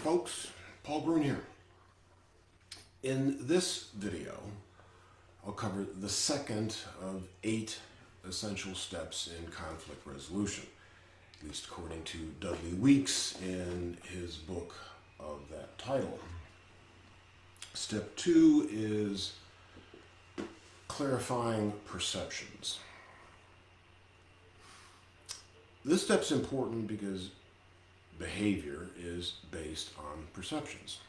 folks, Paul Gruen here. In this video, I'll cover the second of 8 essential steps in conflict resolution, at least according to Dudley Weeks in his book of that title. Step 2 is clarifying perceptions. This step's important because behavior is based on perceptions.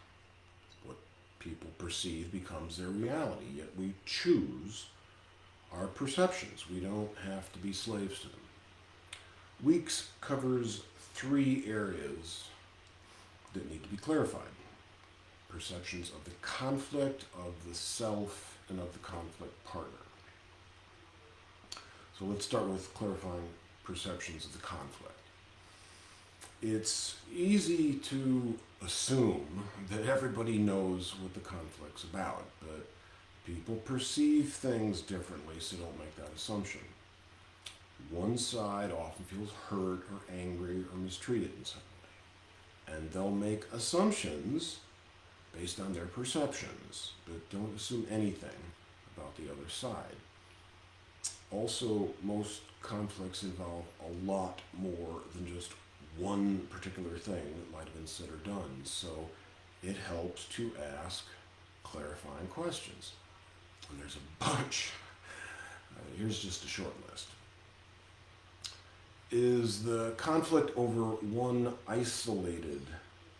What people perceive becomes their reality, yet we choose our perceptions. We don't have to be slaves to them. Weeks covers 3 areas that need to be clarified. Perceptions of the conflict, of the self, and of the conflict partner. So let's start with clarifying perceptions of the conflict. It's easy to assume that everybody knows what the conflict's about, but people perceive things differently, so don't make that assumption. One side often feels hurt or angry or mistreated in some way, and they'll make assumptions based on their perceptions, but don't assume anything about the other side. Also, most conflicts involve a lot more than just one particular thing that might have been said or done, so it helps to ask clarifying questions. And there's a bunch. Here's just a short list. Is the conflict over one isolated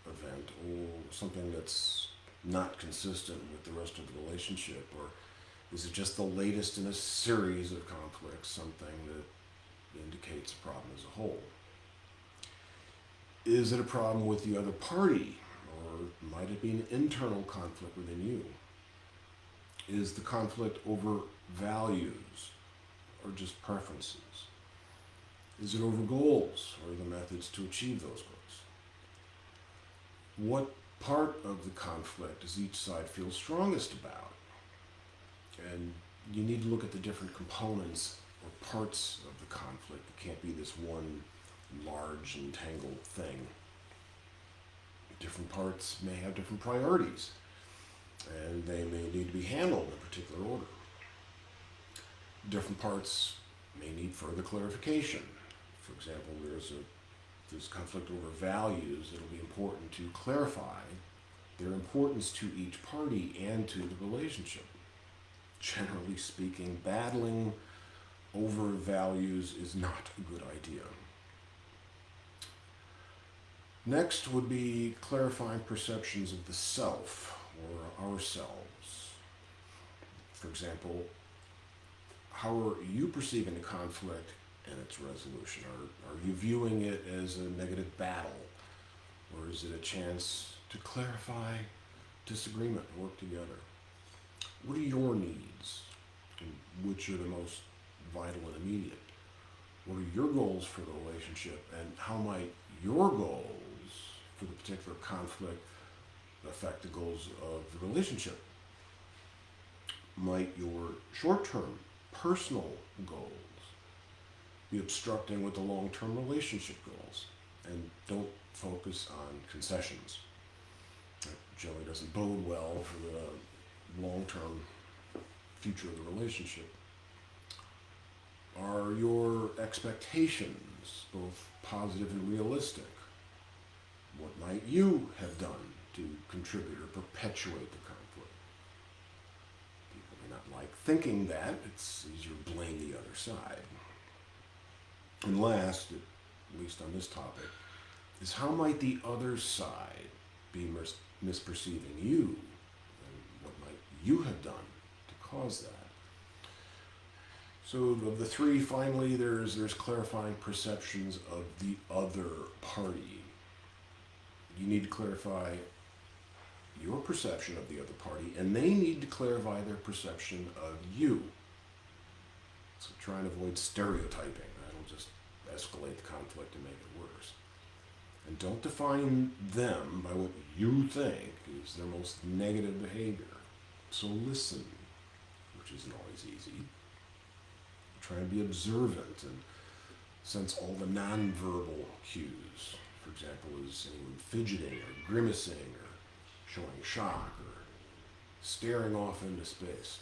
event or something that's not consistent with the rest of the relationship, or is it just the latest in a series of conflicts, something that indicates a problem as a whole? Is it a problem with the other party, or might it be an internal conflict within you? Is the conflict over values or just preferences? Is it over goals or the methods to achieve those goals? What part of the conflict does each side feel strongest about? And you need to look at the different components or parts of the conflict. It can't be this one large entangled thing. Different parts may have different priorities, and they may need to be handled in a particular order. Different parts may need further clarification. For example, there's conflict over values. It'll be important to clarify their importance to each party and to the relationship. Generally speaking, battling over values is not a good idea. Next would be clarifying perceptions of the self or ourselves. For example, how are you perceiving the conflict and its resolution? Are you viewing it as a negative battle? Or is it a chance to clarify disagreement and work together? What are your needs? And which are the most vital and immediate? What are your goals for the relationship? And how might your goals for the particular conflict affect the goals of the relationship? Might your short-term personal goals be obstructing with the long-term relationship goals? And don't focus on concessions. That generally doesn't bode well for the long-term future of the relationship. Are your expectations both positive and realistic? What might you have done to contribute or perpetuate the conflict? People may not like thinking that. It's easier to blame the other side. And last, at least on this topic, is how might the other side be misperceiving you? And what might you have done to cause that? So of the 3, finally, there's clarifying perceptions of the other party. You need to clarify your perception of the other party, and they need to clarify their perception of you. So try and avoid stereotyping. That'll just escalate the conflict and make it worse. And don't define them by what you think is their most negative behavior. So listen, which isn't always easy. Try and be observant and sense all the nonverbal cues. For example, is anyone fidgeting or grimacing or showing shock or staring off into space.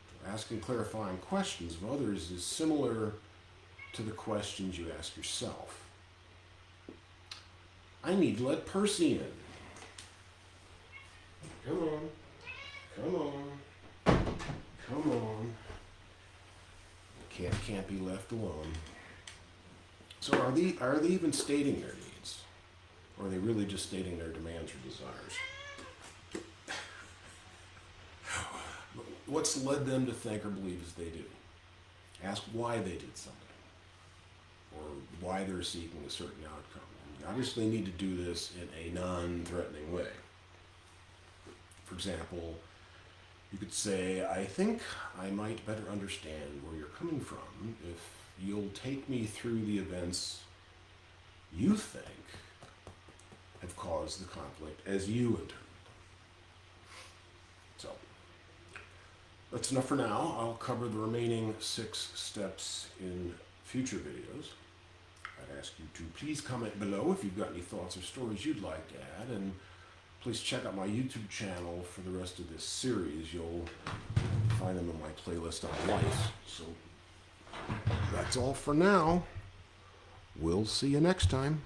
So asking clarifying questions of others is similar to the questions you ask yourself. I need to let Percy in. Come on. Come on. Come on. The cat can't be left alone. So are they even stating their needs? Or are they really just stating their demands or desires? What's led them to think or believe as they do? Ask why they did something. Or why they're seeking a certain outcome. You obviously need to do this in a non-threatening way. For example, you could say, I think I might better understand where you're coming from if you'll take me through the events you think have caused the conflict as you interpret them. So, that's enough for now. I'll cover the remaining 6 steps in future videos. I'd ask you to please comment below if you've got any thoughts or stories you'd like to add, and please check out my YouTube channel for the rest of this series. You'll find them in my playlist on life. So that's all for now. We'll see you next time.